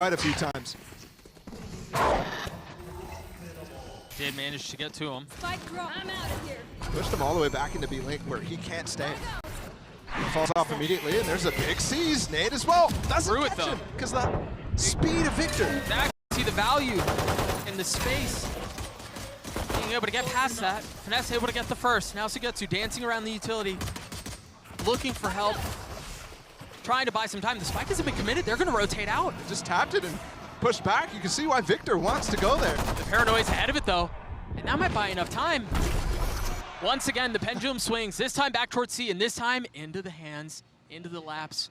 quite a few times. Did manage to get to him. Spike drop. I'm out of here. Pushed him all the way back into B-Link where he can't stay. He falls off immediately, and there's a big seize. Nade as well. Doesn't Threw it, catch though. him because the speed of Victor. Back, see the value in the space. Being able to get past that. Finesse able to get the first. Now Sugetsu dancing around the utility. Looking for help. Trying to buy some time. The spike hasn't been committed. They're going to rotate out. Just tapped it and pushed back. You can see why Victor wants to go there. The Paranoia's ahead of it, though. And that might buy enough time. Once again, the pendulum swings. This time back towards C, and this time into the hands, into the laps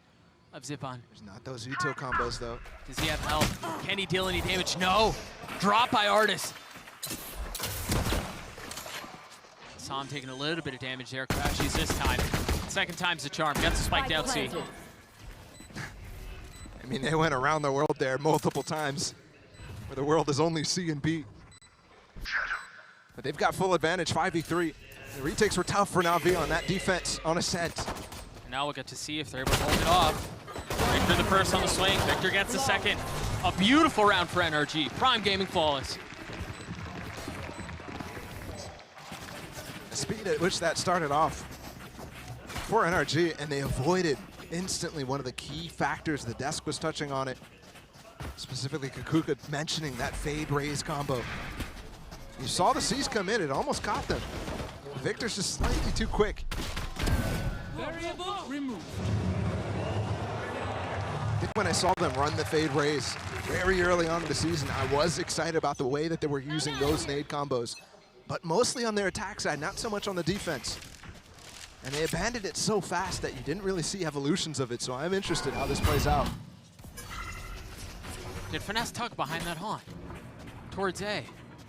of Zipan. There's not those util combos, though. Does he have help? Can he deal any damage? No. Drop by Artis. Saw him taking a little bit of damage there. Crashes this time. Second time's the charm. Gets the spike down C. I mean, they went around the world there multiple times, where the world is only C and B. But they've got full advantage, 5v3. The retakes were tough for NAVI on that defense on Ascent. And now we'll get to see if they're able to hold it off. Victor the first on the swing. Victor gets the second. A beautiful round for NRG. Prime Gaming flawless. The speed at which that started off for NRG, and they avoided instantly one of the key factors. The desk was touching on it. Specifically, Kakuka mentioning that fade raise combo. You saw the C's come in, it almost caught them. Victor's just slightly too quick. Variable removed. I think when I saw them run the fade raise very early on in the season, I was excited about the way that they were using those nade combos, but mostly on their attack side, not so much on the defense. And they abandoned it so fast that you didn't really see evolutions of it, so I'm interested how this plays out. Did Finesse tuck behind that haunt towards A?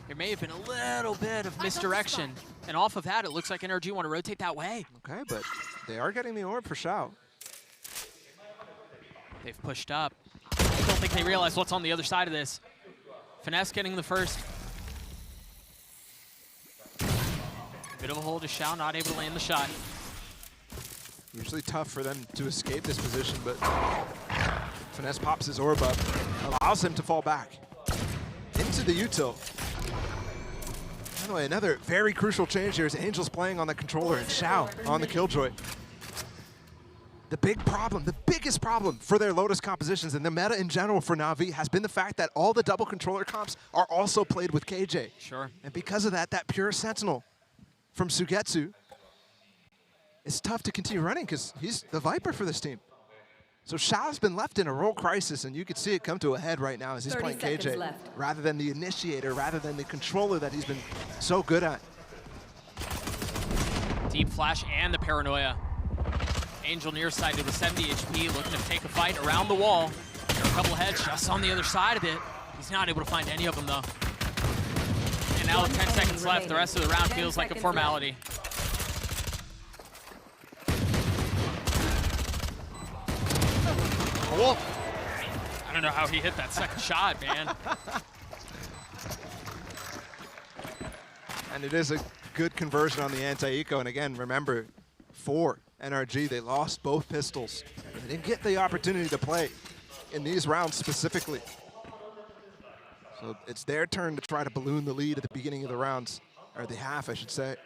There may have been a little bit of misdirection, and off of that, it looks like NRG want to rotate that way. Okay, but they are getting the orb for Shao. They've pushed up. I don't think they realize what's on the other side of this. Finesse getting the first. Bit of a hold to Shao, not able to land the shot. Usually tough for them to escape this position, but Finesse pops his orb up, allows him to fall back into the util. By the way, another very crucial change here is Angel's playing on the controller and Shao on the Killjoy. The big problem, the biggest problem for their Lotus compositions and the meta in general for NAVI has been the fact that all the double controller comps are also played with KJ. Sure. And because of that, that pure Sentinel from Sugetsu, it's tough to continue running because he's the Viper for this team. So Shao's been left in a role crisis, and you can see it come to a head right now as he's playing KJ, rather than the initiator, rather than the controller that he's been so good at. Deep flash and the Paranoia. Angel near sighted with 70 HP, looking to take a fight around the wall. There are a couple heads just on the other side of it. He's not able to find any of them, though. And now with 10 seconds left, the rest of the round feels like a formality. Oh, I don't know how he hit that second shot, man. And it is a good conversion on the anti-eco. And again, remember, for NRG, they lost both pistols. They didn't get the opportunity to play in these rounds specifically. So it's their turn to try to balloon the lead at the beginning of the rounds, or the half, I should say.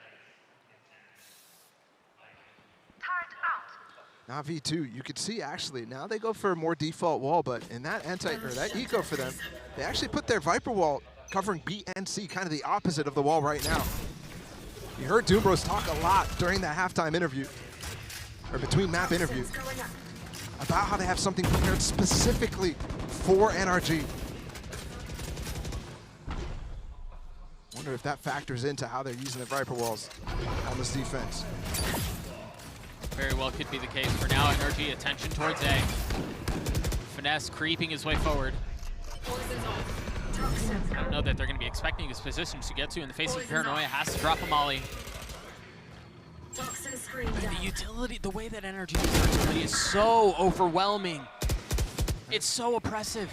NAVI 2, you could see actually, now they go for a more default wall, but in that that eco for them, they actually put their Viper wall covering B and C, kind of the opposite of the wall right now. You heard Doombros talk a lot during that halftime interview, or between map interview, about how they have something prepared specifically for NRG. Wonder if that factors into how they're using the Viper walls on this defense. Very well could be the case. For now, NRG attention towards A. Finesse creeping his way forward. I don't know that they're going to be expecting this position to get to in the face of Paranoia. Has to drop a molly. The utility, the way that NRG uses utility is so overwhelming. It's so oppressive.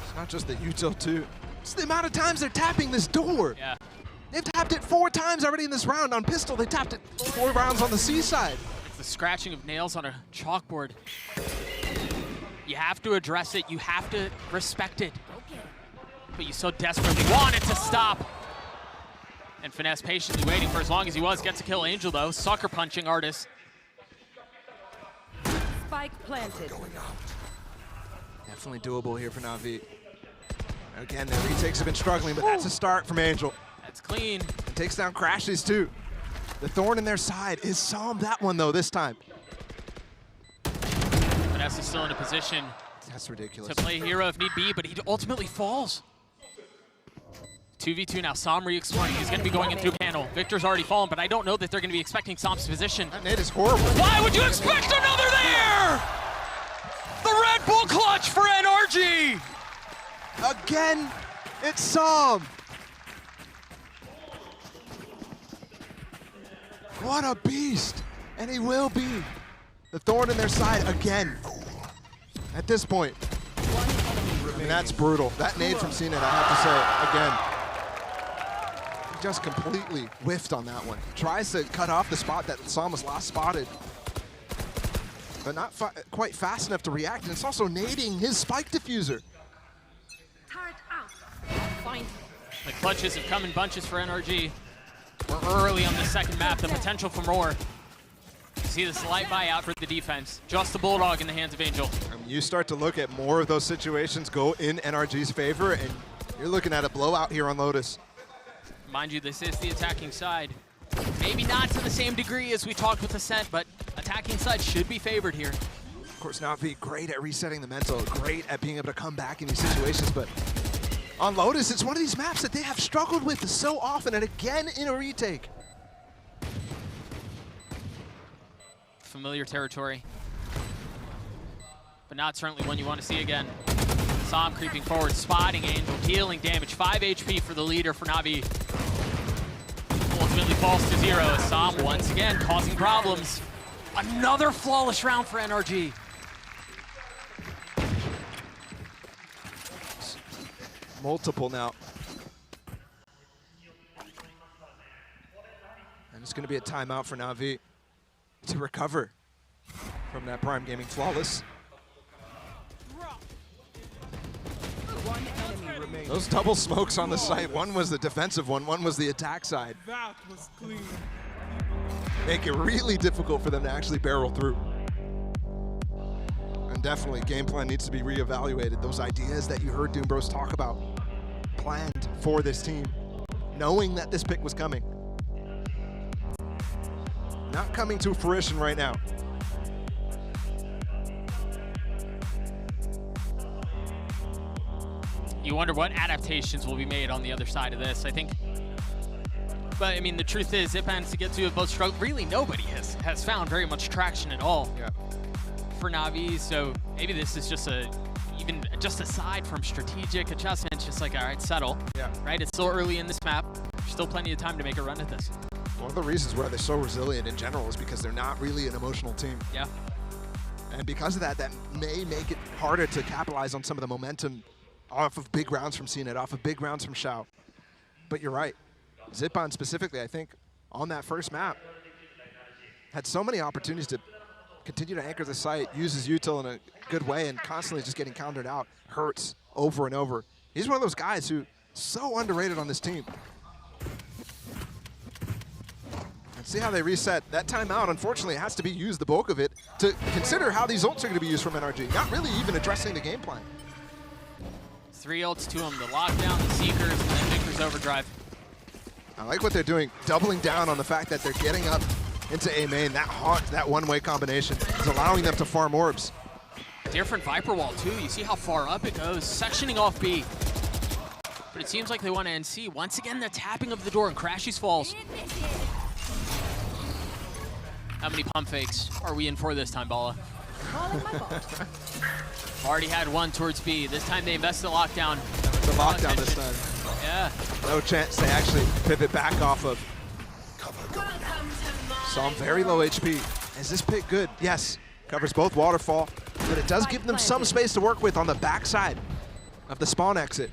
It's not just the util too. It's the amount of times they're tapping this door. Yeah. They've tapped it 4 times already in this round on pistol. They tapped it 4 rounds on the C side. It's the scratching of nails on a chalkboard. You have to address it. You have to respect it. But you so desperately want it to stop. And Finesse patiently waiting for as long as he was. Gets a kill. Angel, though, sucker punching Artis. Spike planted. Definitely doable here for NAVI. Again, their retakes have been struggling, but that's a start from Angel. That's clean. And takes down Crashes too. The thorn in their side is Psalm that one though this time. Finesse is still in a position That's ridiculous. to play hero if need be, but he ultimately falls. 2v2 now, Psalm re-exploring. He's going to be going in through panel. Victor's already fallen, but I don't know that they're going to be expecting Psalm's position. That nade is horrible. Why would you expect another there? The Red Bull clutch for NRG! Again, it's Psalm. What a beast. And he will be. The thorn in their side again. At this point. I mean, that's brutal. That nade from CNET, I have to say, again. He just completely whiffed on that one. Tries to cut off the spot that Psalm was last spotted. But not quite fast enough to react. And it's also nading his spike diffuser. The clutches have come in bunches for NRG. We're early on the second map, the potential for more. You see the slight buyout for the defense. Just the Bulldog in the hands of Angel. You start to look at more of those situations go in NRG's favor, and you're looking at a blowout here on Lotus. Mind you, this is the attacking side. Maybe not to the same degree as we talked with Ascent, but attacking side should be favored here. Of course, NAVI great at resetting the mental, great at being able to come back in these situations, but on Lotus, it's one of these maps that they have struggled with so often, and again in a retake. Familiar territory, but not certainly one you want to see again. Psalm creeping forward, spotting Angel, dealing damage. 5 HP for the leader for NAVI. Ultimately falls to 0 as Psalm once again causing problems. Another flawless round for NRG. Multiple now. And it's going to be a timeout for NAVI to recover from that Prime Gaming flawless. Those double smokes on the site, one was the defensive one was the attack side. That was clean. Make it really difficult for them to actually barrel through. And definitely, game plan needs to be reevaluated. Those ideas that you heard Doombros talk about, planned for this team, knowing that this pick was coming. Not coming to fruition right now. You wonder what adaptations will be made on the other side of this, I think. But I mean, the truth is, Zipan's to get to have both struggled. Really, nobody has found very much traction at all for NAVI. So maybe this is just even aside from strategic adjustments, just like, all right, settle. Right? It's still early in this map. There's still plenty of time to make a run at this. One of the reasons why they're so resilient in general is because they're not really an emotional team. Yeah. And because of that, that may make it harder to capitalize on some of the momentum off of big rounds from CNET, off of big rounds from Shao. But you're right. Zipan specifically, I think, on that first map, had so many opportunities to continue to anchor the site, use his util in a good way, and constantly just getting countered out. Hurts over and over. He's one of those guys who so underrated on this team. And see how they reset. That timeout, unfortunately, has to be used, the bulk of it, to consider how these ults are going to be used from NRG. Not really even addressing the game plan. 3 ults to him, the lockdown, the Seekers, and then Victor's overdrive. I like what they're doing, doubling down on the fact that they're getting up into A main. That haunt, that one-way combination is allowing them to farm orbs. Different Viper wall too. You see how far up it goes, sectioning off B. But it seems like they want to NC. Once again, the tapping of the door and Crashies falls. How many pump fakes are we in for this time, Bala? Already had one towards B. This time they invested the lockdown. The lockdown this time. Yeah. No chance they actually pivot back off of. Psalm very low HP. Is this pick good? Yes. Covers both waterfall, but it does give them some space to work with on the backside. of the spawn exit.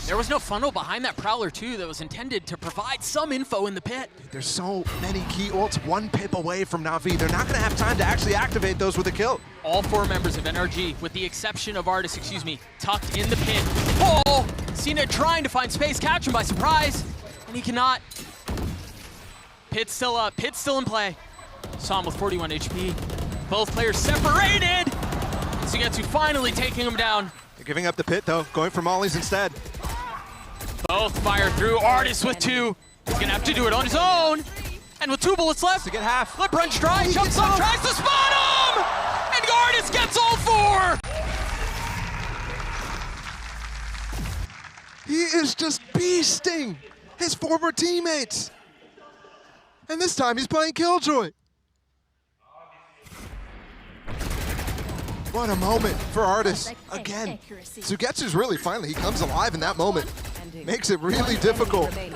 There was no funnel behind that Prowler too that was intended to provide some info in the pit. There's so many key ults one pip away from NAVI. They're not going to have time to actually activate those with a kill. All 4 members of NRG, with the exception of Artis, tucked in the pit. Oh! Cena trying to find space, catch him by surprise, and he cannot. Pit's still up, Pit's still in play. Saw him with 41 HP. Both players separated! Sugetsu finally taking him down. They're giving up the pit though, going for mollies instead. Both fire through, Artis with 2. He's gonna have to do it on his own. And with 2 bullets left, To get half. Flip runs dry, jumps up, tries to spot him! And Artis gets all 4! He is just beasting his former teammates. And this time he's playing Killjoy. What a moment for Artis. Again, Sugetsu's really finally, he comes alive in that moment. Makes it really difficult. And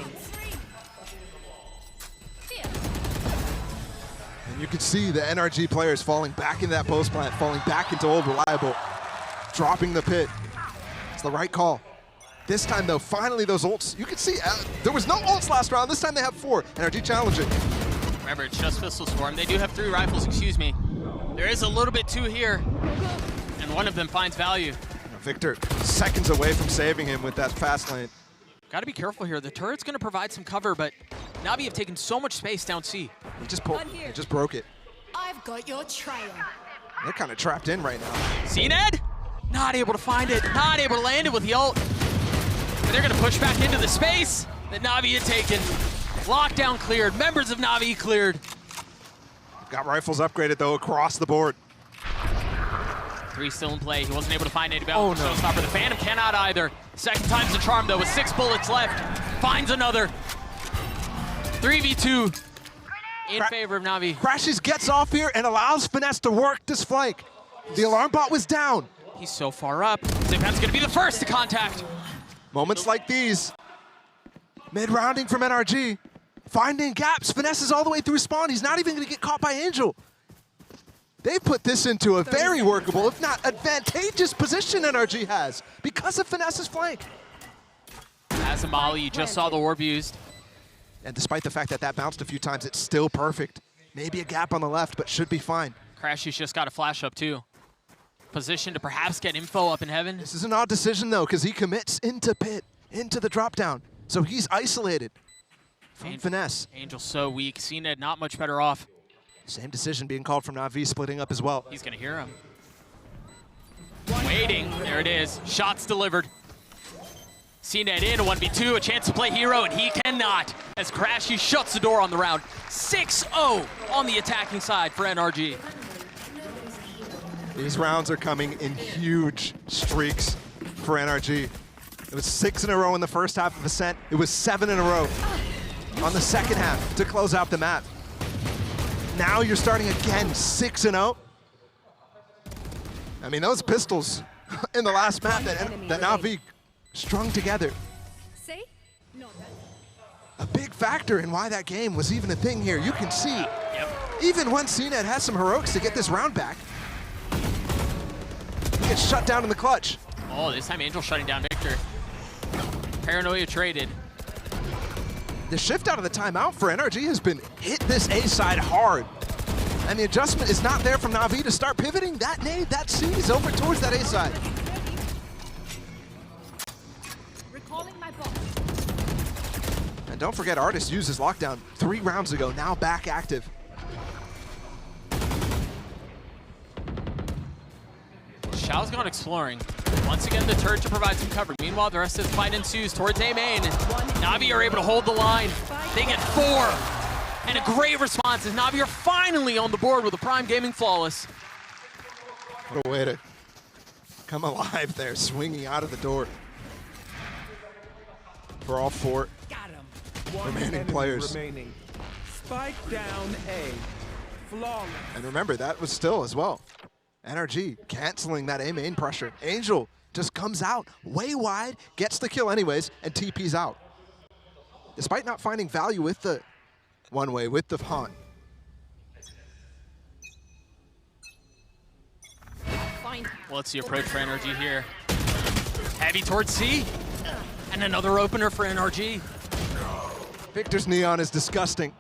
you can see the NRG players falling back into that post plant, falling back into old reliable, dropping the pit. It's the right call. This time though, finally those ults, you can see there was no ults last round. This time they have 4. NRG challenging. Remember, it's just Pistol Swarm. They do have 3 rifles, There is a little bit too here, and one of them finds value. Victor seconds away from saving him with that fast lane. Got to be careful here. The turret's going to provide some cover, but NAVI have taken so much space down C. He just broke it. I've got your trail. They're kind of trapped in right now. CNED? Not able to find it, not able to land it with the ult. But they're going to push back into the space that NAVI had taken. Lockdown cleared, members of NAVI cleared. Got rifles upgraded though across the board. 3 still in play. He wasn't able to find anybody. Oh, no. Showstopper. The Phantom cannot either. Second time's the charm though with 6 bullets left. Finds another. 3v2 in favor of NAVI. Crashes gets off here and allows Finesse to work this flank. The alarm bot was down. He's so far up. Zipham's gonna be the first to contact. Moments like these. Mid-rounding from NRG. Finding gaps. Finesse is all the way through spawn. He's not even gonna get caught by Angel. They've put this into a very workable, if not advantageous position NRG has because of Finesse's flank. As a molly, you just saw the orb used. And despite the fact that that bounced a few times, it's still perfect. Maybe a gap on the left, but should be fine. Crashy's just got a flash up too. Position to perhaps get info up in heaven. This is an odd decision though, because he commits into pit, into the drop down. So he's isolated from Finesse. Angel's so weak. CNED not much better off. Same decision being called from NAVI, splitting up as well. He's gonna hear him. Waiting, there it is. Shots delivered. CNED in, a 1v2, a chance to play hero, and he cannot, as Crashy shuts the door on the round. 6-0 on the attacking side for NRG. These rounds are coming in huge streaks for NRG. It was 6 in a row in the first half of Ascent. It was 7 in a row on the second half to close out the map. Now you're starting again, 6-0. I mean, those pistols in the last map that NAVI strung together. See? Not bad. A big factor in why that game was even a thing here. You can see, even when CNED has some heroics to get this round back, he gets shut down in the clutch. Oh, this time Angel shutting down Victor. Paranoia traded. The shift out of the timeout for NRG has been hit this A side hard. And the adjustment is not there from NAVI to start pivoting that nade, that sees over towards that A side. Recalling my bot. And don't forget, Artis used his lockdown 3 rounds ago, now back active. Xiao's gone exploring. Once again, the turret to provide some cover. Meanwhile, the rest of the fight ensues towards A main. NAVI are able to hold the line. They get 4. And a great response as NAVI are finally on the board with a Prime Gaming Flawless. What a way to come alive there, swinging out of the door. For all 4 remaining players. Spike down A. Flawless. And remember, that was still as well. NRG canceling that A main pressure. Angel just comes out way wide, gets the kill anyways, and TP's out. Despite not finding value with the one-way, with the haunt. What's the approach for NRG here? Heavy towards C. And another opener for NRG. Victor's neon is disgusting.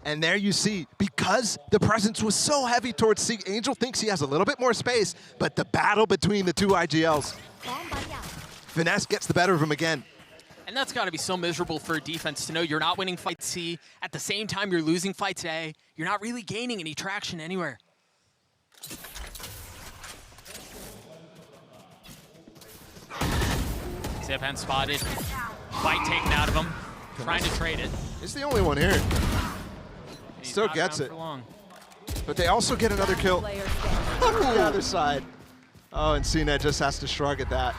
And there you see, because the presence was so heavy towards C, Angel thinks he has a little bit more space, but the battle between the two IGLs, Finesse gets the better of him again. And that's got to be so miserable for a defense to know you're not winning fight C. At the same time, you're losing fights A. You're not really gaining any traction anywhere. Ziphan spotted. Fight taken out of him. Trying to trade it. He's the only one here. Still gets it. But they also get another kill on the other side. Oh, and CNET just has to shrug at that.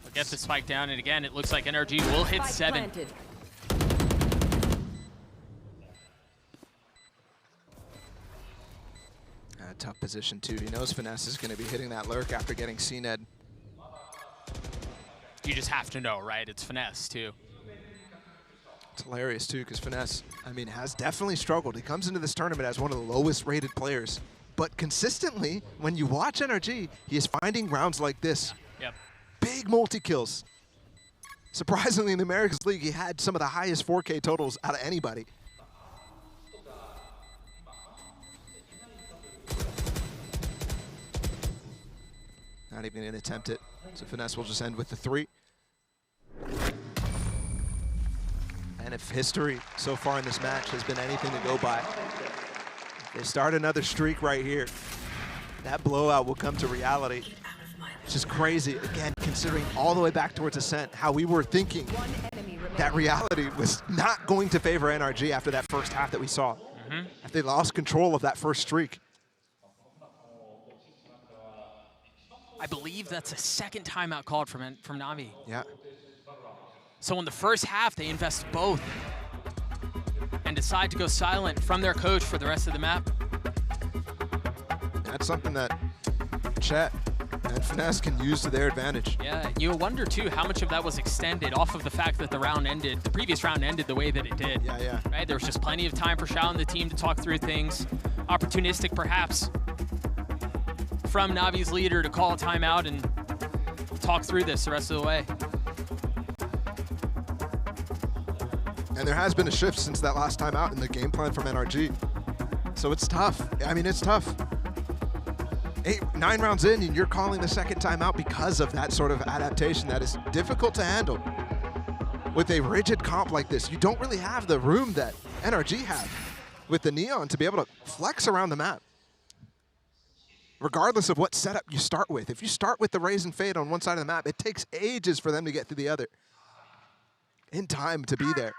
We'll get the spike down, and again, it looks like NRG will hit 7. Tough position too. He knows Finesse is going to be hitting that lurk after getting CNED. You just have to know, right? It's Finesse too. It's hilarious too, because Finesse, I mean, has definitely struggled. He comes into this tournament as one of the lowest rated players, but consistently, when you watch NRG, he is finding rounds like this. Yep. Big multi-kills. Surprisingly, in the Americas League, he had some of the highest 4K totals out of anybody. Not even going to attempt it. So Finesse will just end with the 3. And if history so far in this match has been anything to go by, they start another streak right here. That blowout will come to reality, which is crazy. Again, considering all the way back towards Ascent, how we were thinking that reality was not going to favor NRG after that first half that we saw. If they lost control of that first streak. I believe that's a second timeout called from NAVI. Yeah. So in the first half, they invest both and decide to go silent from their coach for the rest of the map. That's something that Chet and Finesse can use to their advantage. Yeah, you wonder too how much of that was extended off of the fact that the previous round ended the way that it did. Yeah. Right, there was just plenty of time for Shao and the team to talk through things. Opportunistic perhaps from Navi's leader to call a timeout and talk through this the rest of the way. And there has been a shift since that last time out in the game plan from NRG. So it's tough. I mean, it's tough. 9 rounds in and you're calling the second time out because of that sort of adaptation that is difficult to handle. With a rigid comp like this, you don't really have the room that NRG had with the Neon to be able to flex around the map. Regardless of what setup you start with. If you start with the Raise and Fade on one side of the map, it takes ages for them to get to the other. In time to be there.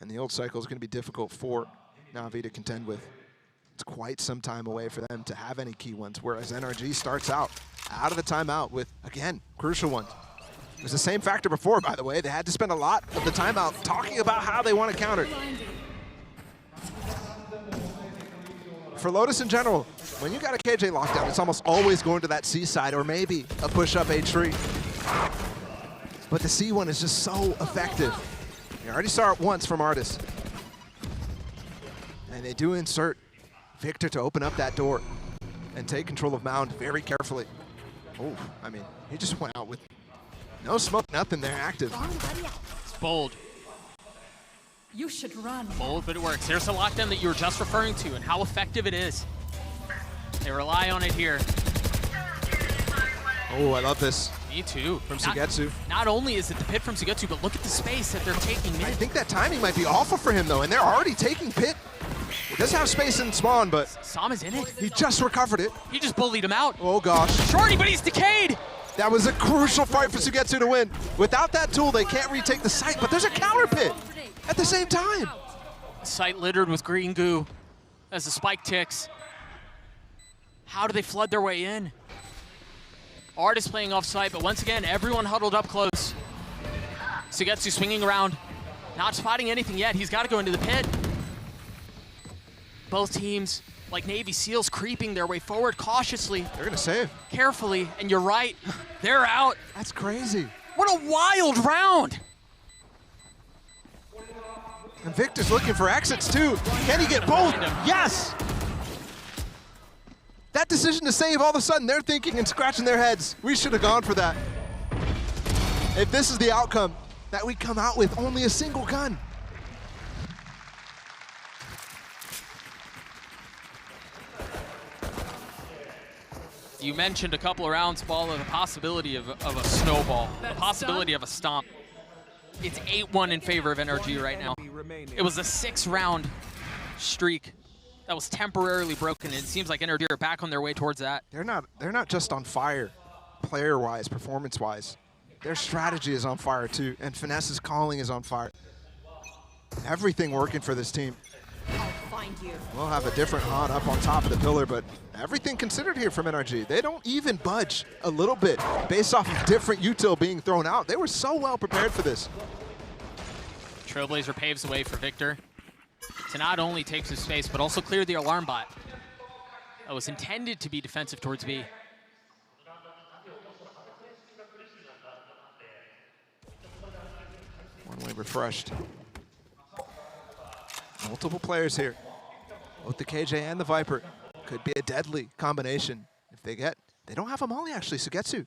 And the old cycle is going to be difficult for NAVI to contend with. It's quite some time away for them to have any key ones, whereas NRG starts out of the timeout with, again, crucial ones. It was the same factor before, by the way. They had to spend a lot of the timeout talking about how they want to counter. For Lotus in general, when you got a KJ lockdown, it's almost always going to that C side or maybe a push-up H3. But the C one is just so effective. You already saw it once from Artis. And they do insert Victor to open up that door and take control of Mound very carefully. Oh, I mean, he just went out with no smoke, nothing there, active. It's bold. You should run. Bold, but it works. There's the lockdown that you were just referring to and how effective it is. They rely on it here. Oh, I love this. Me too. From Sugetsu. Not only is it the pit from Sugetsu, but look at the space that they're taking in. I think that timing might be awful for him, though, and they're already taking pit. He does have space in spawn, but Sam is in it. he just recovered it. He just bullied him out. Oh, gosh. Shorty, but he's decayed. That was a crucial fight for Sugetsu to win. Without that tool, they can't retake the site, but there's a counter pit at the same time. Site littered with green goo as the spike ticks. How do they flood their way in? Artis playing off site, but once again, everyone huddled up close. Sugetsu swinging around, not spotting anything yet. He's got to go into the pit. Both teams, like Navy SEALs, creeping their way forward cautiously. They're going to save. Carefully, and you're right, they're out. That's crazy. What a wild round. And Victor's looking for exits, too. Can he get both? Yes! decision to save, all of a sudden they're thinking and scratching their heads. We should have gone for that. If this is the outcome, that we come out with only a single gun. You mentioned a couple of rounds, Ball, of the possibility of a snowball, the possibility of a stomp. It's 8-1 in favor of NRG right now. It was a 6-round streak that was temporarily broken, and it seems like NRG are back on their way towards that. They're not just on fire, player-wise, performance-wise. Their strategy is on fire too, and Finesse's calling is on fire. Everything working for this team. We'll have a different HOT up on top of the pillar, but everything considered here from NRG. They don't even budge a little bit based off of different util being thrown out. They were so well prepared for this. Trailblazer paves the way for Victor to not only take some space, but also clear the alarm bot that was intended to be defensive towards B. One-way refreshed. Multiple players here. Both the KJ and the Viper. Could be a deadly combination if they get. They don't have a molly actually, Sugetsu.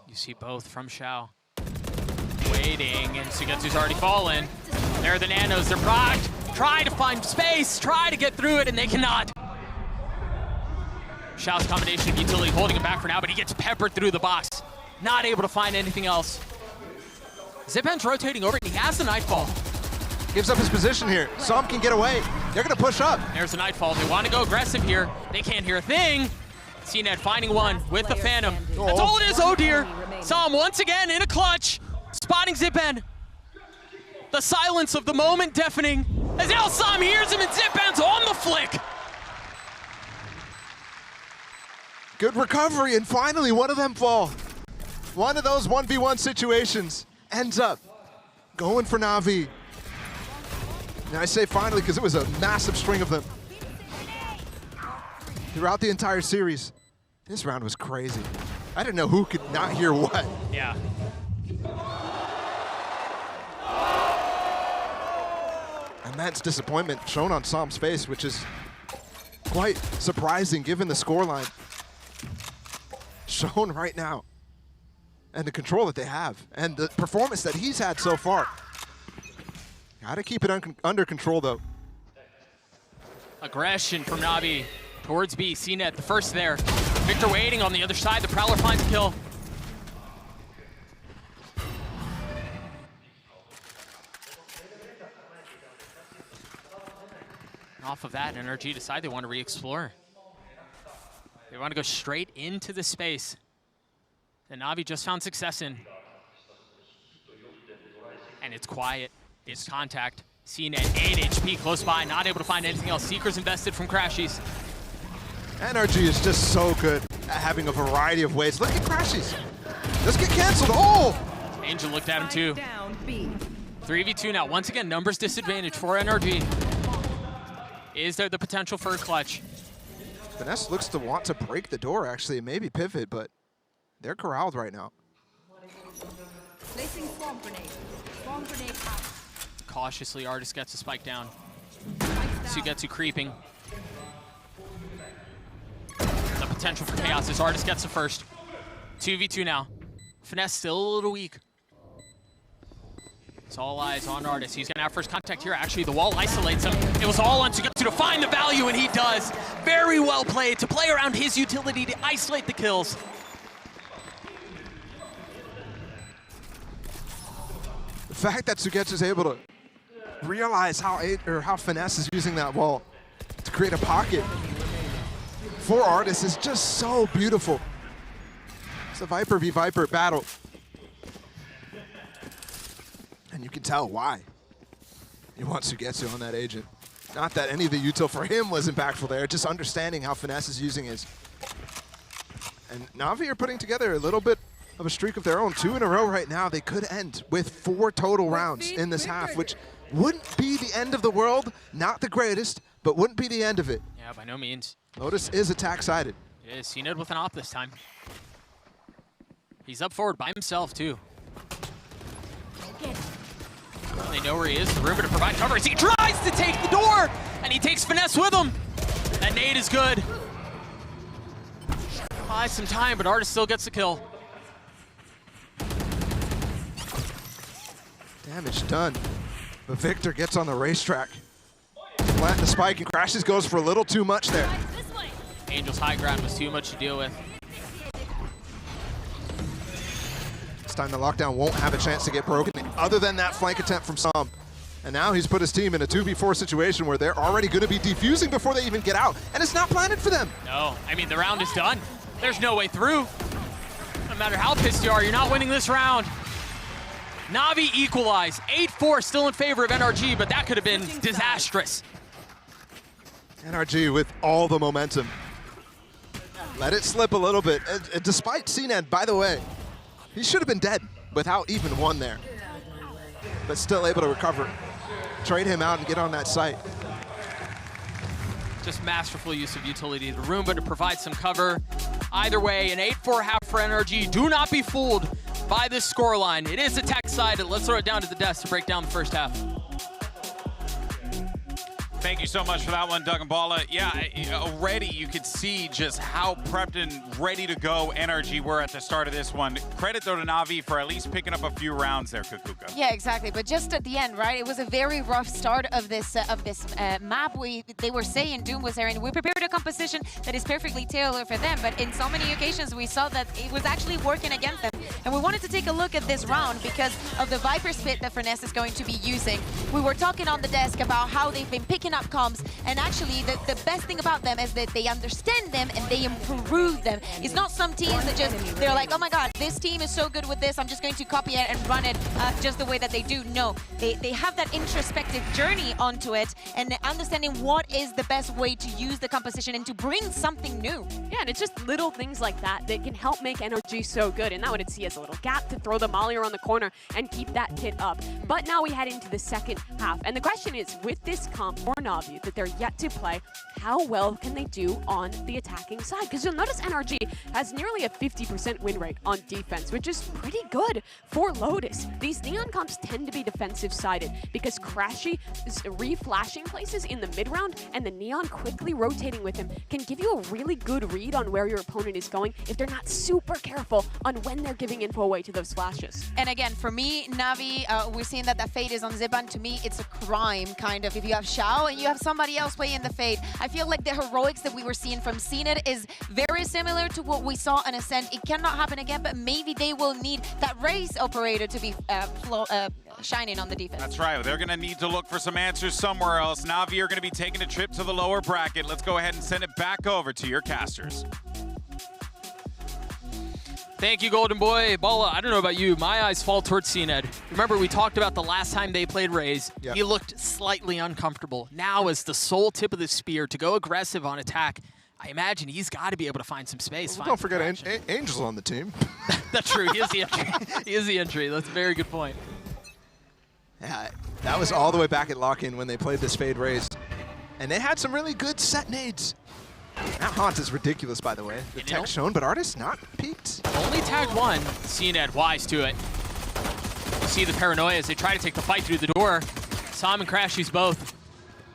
You see both from Shao. Waiting, and Sugetsu's already fallen. There are the nanos, they're progged. Try to find space, try to get through it, and they cannot. Shao's combination of utility holding him back for now, but he gets peppered through the box. Not able to find anything else. Zipan's rotating over, and he has the Nightfall. Gives up his position here. Some can get away. They're gonna push up. There's the Nightfall. They want to go aggressive here. They can't hear a thing. CNET finding one with the Phantom. That's all it is, oh dear. Som once again in a clutch. Spotting Zipan. The silence of the moment deafening. As now Som hears him and Zipan's on the flick. Good recovery, and finally one of them fall. One of those 1v1 situations ends up going for NAVI. And I say finally because it was a massive string of them throughout the entire series. This round was crazy. I didn't know who could not hear what. Yeah. Immense disappointment shown on Som's face, which is quite surprising given the scoreline shown right now and the control that they have and the performance that he's had so far. Gotta keep it under control though. Aggression from NAVI towards B. CNET, the first there. Victor waiting on the other side. The Prowler finds a kill. And off of that, NRG decide they want to re-explore. They want to go straight into the space that NAVI just found success in. And it's quiet. It's contact. CNET, 8 HP close by, not able to find anything else. Seekers invested from Crashies. NRG is just so good at having a variety of ways. Look at Crashies. Let's get canceled. Oh! Angel looked at him too. 3v2 now. Once again, numbers disadvantage for NRG. Is there the potential for a clutch? Finesse looks to want to break the door actually, and maybe pivot, but they're corralled right now. Placing swamp grenade. Swamp grenade out. Cautiously, Artist gets a spike down. Sugetsu creeping. The potential for chaos as Artist gets the first. 2v2 now. Finesse still a little weak. It's all eyes on Artist. He's gonna have first contact here. Actually, the wall isolates him. It was all on Sugetsu to find the value, and he does. Very well played to play around his utility to isolate the kills. The fact that Sugetsu is able to realize how Finesse is using that wall to create a pocket for Artist is just so beautiful. It's a Viper v Viper battle. And you can tell why. He wants Sugetsu on that agent. Not that any of the util for him was impactful there, just understanding how Finesse is using his. And NAVI are putting together a little bit of a streak of their own. 2 in a row right now. They could end with 4 total rounds in this half, which wouldn't be the end of the world. Not the greatest, but wouldn't be the end of it. Yeah, by no means. Lotus is attack-sided. It is. CNET with an op this time. He's up forward by himself, too. They know where he is. The rumor to provide cover as he tries to take the door, and he takes Finesse with him. That nade is good. Buys some time, but Artist still gets the kill. Damage done. But Victor gets on the racetrack. Plant the spike and Crashes goes for a little too much there. Angel's high ground was too much to deal with. This time the lockdown won't have a chance to get broken other than that flank attempt from Som. And now he's put his team in a 2v4 situation where they're already going to be defusing before they even get out. And it's not planted for them. No, I mean, the round is done. There's no way through. No matter how pissed you are, you're not winning this round. NAVI equalize. 8-4 still in favor of NRG, but that could have been disastrous. NRG with all the momentum. Let it slip a little bit. Despite CNED, by the way, he should have been dead without even one there. But still able to recover. Trade him out and get on that site. Just masterful use of utility of the room, but to provide some cover. Either way, an 8-4 half for NRG. Do not be fooled by this scoreline. It is a tech side. Let's throw it down to the desk to break down the first half. Thank you so much for that one, Doug and Balla. Yeah, already you could see just how prepped and ready to go NRG were at the start of this one. Credit though to NAVI for at least picking up a few rounds there, Kukuka. Yeah, exactly. But just at the end, right? It was a very rough start of this map. They were saying Doom was there, and we prepared a composition that is perfectly tailored for them. But in so many occasions, we saw that it was actually working against them. And we wanted to take a look at this round because of the Viper split that Furness is going to be using. We were talking on the desk about how they've been picking up comps, and actually the best thing about them is that they understand them and they improve them. It's not some teams that just, they're like, oh my god, this team is so good with this, I'm just going to copy it and run it just the way that they do. No, they have that introspective journey onto it and understanding what is the best way to use the composition and to bring something new. Yeah, and it's just little things like that that can help make NRG so good, and that would see as a little gap to throw the molly around the corner and keep that kit up. But now we head into the second half, and the question is, with this comp for NAVI that they're yet to play, how well can they do on the attacking side? Because you'll notice NRG has nearly a 50% win rate on defense, which is pretty good for Lotus. These Neon comps tend to be defensive-sided because Crashy is re-flashing places in the mid-round, and the Neon quickly rotating with him can give you a really good read on where your opponent is going if they're not super careful on when they're giving info away to those flashes. And again, for me, NAVI, we're seeing that the Fade is on Ziban. To me, it's a crime, kind of. If you have Shao and you have somebody else playing the Fade, I feel like the heroics that we were seeing from CNED is very similar to what we saw in Ascent. It cannot happen again, but maybe they will need that race operator to be shining on the defense. That's right. They're going to need to look for some answers somewhere else. NAVI are going to be taking a trip to the lower bracket. Let's go ahead and send it back over to your casters. Thank you, Golden Boy. Balla, I don't know about you, my eyes fall towards CNED. Remember, we talked about the last time they played Raze. Yep. He looked slightly uncomfortable. Now, as the sole tip of the spear to go aggressive on attack, I imagine he's got to be able to find some space. Well, don't forget, Angel's on the team. That's true. He is the entry. He is the entry. That's a very good point. Yeah, that was all the way back at lock-in when they played this Fade Raze. And they had some really good set nades. That haunt is ridiculous, by the way. The tech shown, but Artist not peaked. Only tagged one. CNED wise to it. You see the paranoia as they try to take the fight through the door. Som and Crashies both,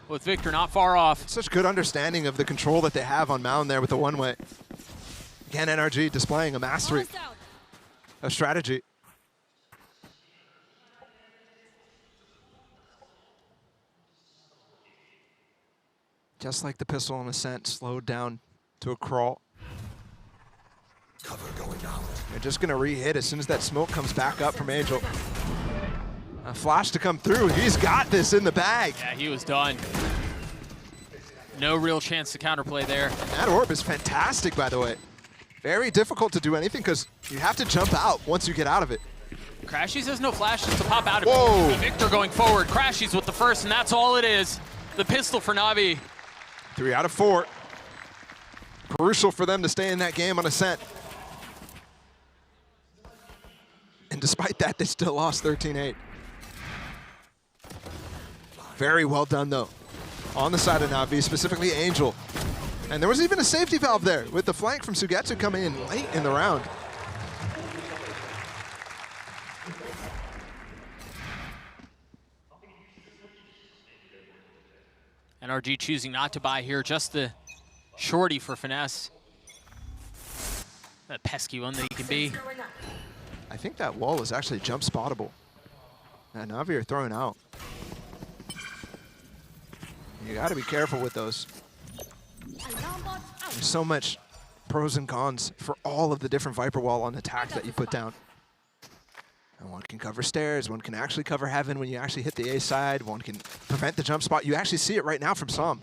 with Victor not far off. Such good understanding of the control that they have on Mound there with the one-way. Again, NRG displaying a mastery of strategy. Just like the pistol on Ascent, slowed down to a crawl. Cover going down. They're just gonna re-hit as soon as that smoke comes back up from Angel. A flash to come through. He's got this in the bag. Yeah, he was done. No real chance to counterplay there. And that orb is fantastic, by the way. Very difficult to do anything because you have to jump out once you get out of it. Crashies has no flashes to pop out of Whoa. it. Victor going forward. Crashies with the first, and that's all it is. The pistol for NAVI. 3 out of 4. Crucial for them to stay in that game on Ascent. And despite that, they still lost 13-8. Very well done, though, on the side of NAVI, specifically Angel. And there was even a safety valve there with the flank from Sugetsu coming in late in the round. NRG choosing not to buy here, just the Shorty for finesse. That pesky one that he can be. I think that wall is actually jump spottable. And NAVI are throwing out. You got to be careful with those. There's so much pros and cons for all of the different Viper wall on attacks that you put down. And one can cover stairs, one can actually cover heaven when you actually hit the A side, one can prevent the jump spot. You actually see it right now from Som.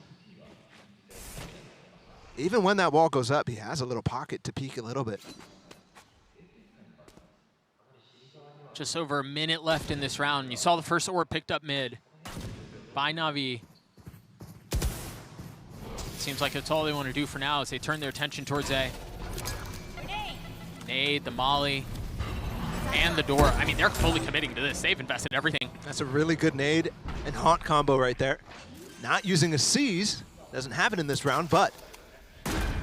Even when that wall goes up, he has a little pocket to peek a little bit. Just over a minute left in this round. You saw the first orb picked up mid by NAVI. Seems like that's all they want to do for now as they turn their attention towards A. Nade, the molly, and the door. I mean, they're fully committing to this. They've invested everything. That's a really good nade and haunt combo right there. Not using a seize, doesn't happen in this round, but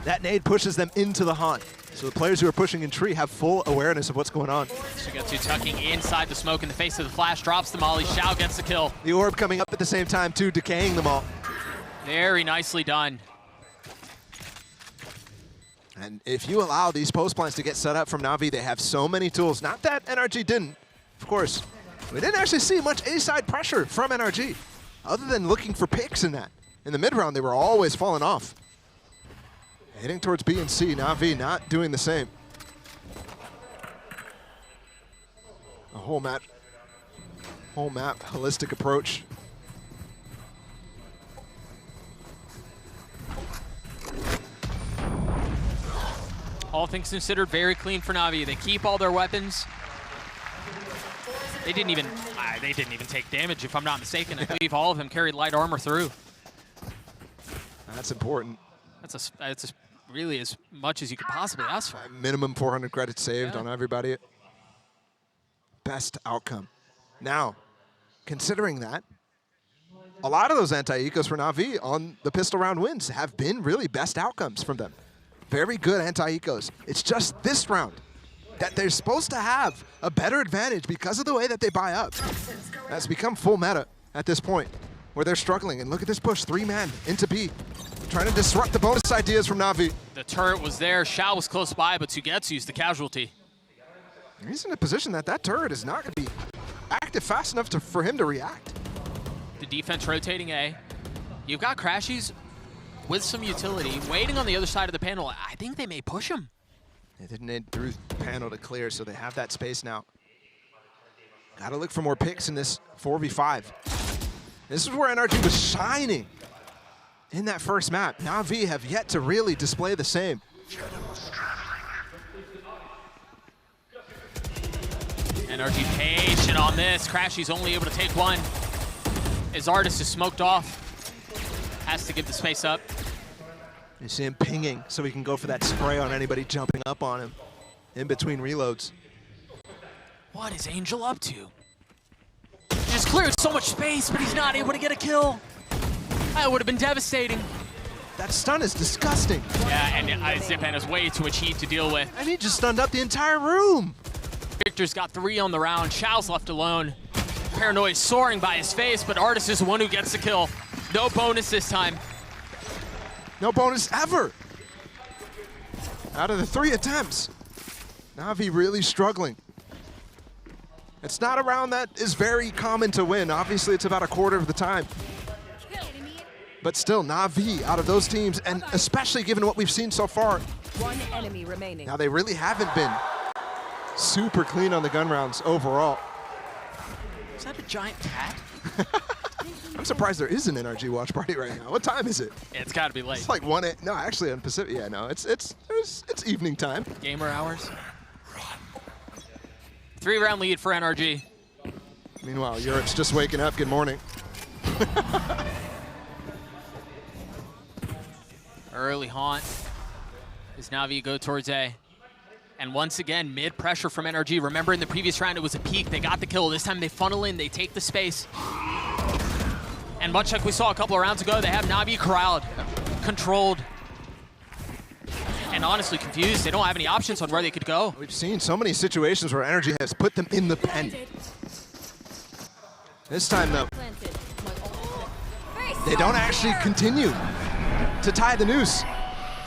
that nade pushes them into the haunt. So the players who are pushing in tree have full awareness of what's going on. Shigetsu tucking inside the smoke in the face of the flash, drops the molly. Shao gets the kill. The orb coming up at the same time too, decaying them all. Very nicely done. And if you allow these post plants to get set up from NAVI, they have so many tools. Not that NRG didn't, of course. We didn't actually see much A-side pressure from NRG, other than looking for picks in that. In the mid-round, they were always falling off. Heading towards B and C, NAVI not doing the same. A whole map holistic approach. All things considered, very clean for NAVI. They keep all their weapons. They didn't even take damage, if I'm not mistaken. I believe all of them carried light armor through. That's important. That's really as much as you could possibly ask for. Minimum 400 credits saved on everybody. Best outcome. Now, considering that, a lot of those anti-ecos for NAVI on the pistol round wins have been really best outcomes from them. Very good anti-ecos. It's just this round that they're supposed to have a better advantage because of the way that they buy up. That's become full meta at this point, where they're struggling. And look at this push, 3-man into B, trying to disrupt the bonus ideas from NAVI. The turret was there, Shao was close by, but Sugetsu's the casualty. He's in a position that turret is not going to be active fast enough for him to react. The defense rotating A. You've got Crashies with some utility, waiting on the other side of the panel. I think they may push him. They didn't need through panel to clear, so they have that space now. Got to look for more picks in this 4v5. This is where NRG was shining in that first map. NAVI have yet to really display the same. NRG patient on this. Crashy's only able to take one. His artist is smoked off. Has to give the space up. You see him pinging so he can go for that spray on anybody jumping up on him in between reloads. What is Angel up to? He just cleared so much space, but he's not able to get a kill. That would have been devastating. That stun is disgusting. Yeah, and Zipan is way too much heat to deal with. And he just stunned up the entire room. Victor's got 3 on the round. Shao's left alone. Paranoia soaring by his face, but Artist is the one who gets the kill. No bonus this time. No bonus ever. Out of the 3 attempts, NAVI really struggling. It's not a round that is very common to win. Obviously, it's about a quarter of the time. But still, NAVI out of those teams, and especially given what we've seen so far. One enemy remaining. Now, they really haven't been super clean on the gun rounds overall. Is that a giant cat? I'm surprised there is an NRG watch party right now. What time is it? It's got to be late. It's like 1 no, actually on Pacific. Yeah, no, it's evening time. Gamer hours. 3-round lead for NRG. Meanwhile, Europe's just waking up. Good morning. Early haunt. As NAVI go towards A. And once again, mid pressure from NRG. Remember in the previous round, it was a peak. They got the kill. This time they funnel in, they take the space. And much like we saw a couple of rounds ago, they have NAVI corralled, controlled, and honestly confused. They don't have any options on where they could go. We've seen so many situations where NRG has put them in the pen. This time, though, they don't actually continue to tie the noose.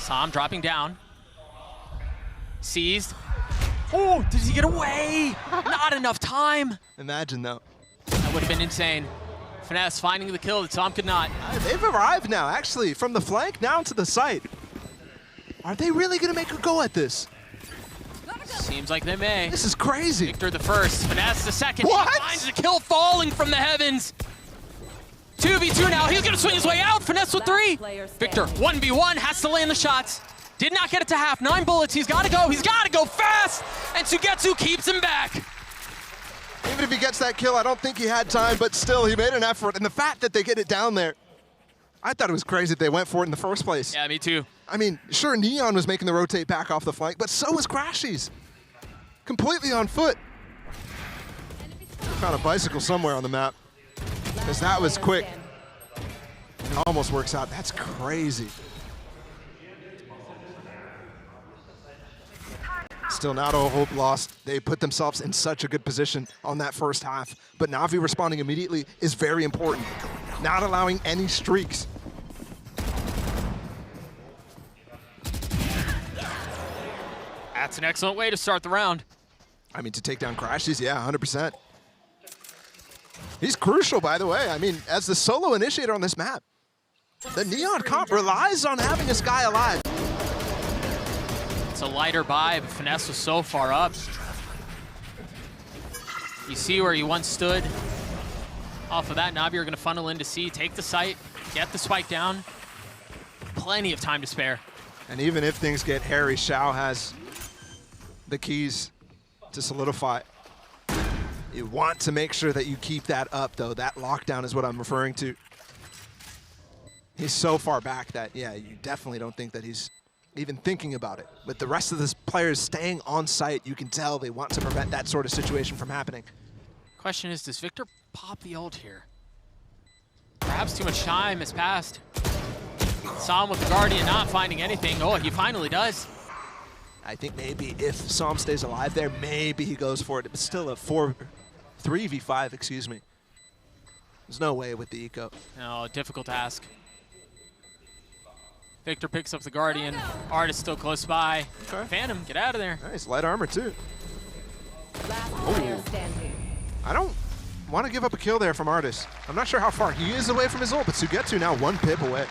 Sam dropping down. Seized. Oh, did he get away? Not enough time. Imagine though. That would have been insane. Finesse finding the kill that Sam could not. They've arrived now, actually, from the flank down to the site. Are they really gonna make a go at this? Seems like they may. This is crazy. Victor the first, Finesse the second. What? He finds the kill falling from the heavens. 2v2 now, he's gonna swing his way out. Finesse with 3. Victor, 1v1, has to land the shots. Did not get it to half, 9 bullets, he's gotta go fast! And Sugetsu keeps him back. Even if he gets that kill, I don't think he had time, but still, he made an effort. And the fact that they get it down there, I thought it was crazy that they went for it in the first place. Yeah, me too. I mean, sure, Neon was making the rotate back off the flank, but so was Crashies. Completely on foot. Found a bicycle somewhere on the map, because that was quick. It almost works out. That's crazy. Still not all hope lost. They put themselves in such a good position on that first half, but Navi responding immediately is very important. Not allowing any streaks. That's an excellent way to start the round. I mean, to take down Crashies, yeah, 100%. He's crucial, by the way. I mean, as the solo initiator on this map, the Neon comp relies on having this guy alive. It's a lighter buy, but Finesse was so far up. You see where he once stood. Off of that, Navi are going to funnel into C, take the site, get the spike down. Plenty of time to spare. And even if things get hairy, Shao has the keys to solidify. You want to make sure that you keep that up, though. That lockdown is what I'm referring to. He's so far back that, yeah, you definitely don't think that he's even thinking about it. With the rest of the players staying on site, you can tell they want to prevent that sort of situation from happening. Question is, does Victor pop the ult here? Perhaps too much time has passed. Sam with the Guardian not finding anything. Oh, he finally does. I think maybe if Psalm stays alive there, maybe he goes for it. It's still a 3v5, excuse me. There's no way with the eco. No, difficult task. Victor picks up the Guardian. Artist still close by. Okay. Phantom, get out of there. Nice, light armor too. Last player standing. I don't want to give up a kill there from Artist. I'm not sure how far he is away from his ult, but Sugetsu now 1 pip away.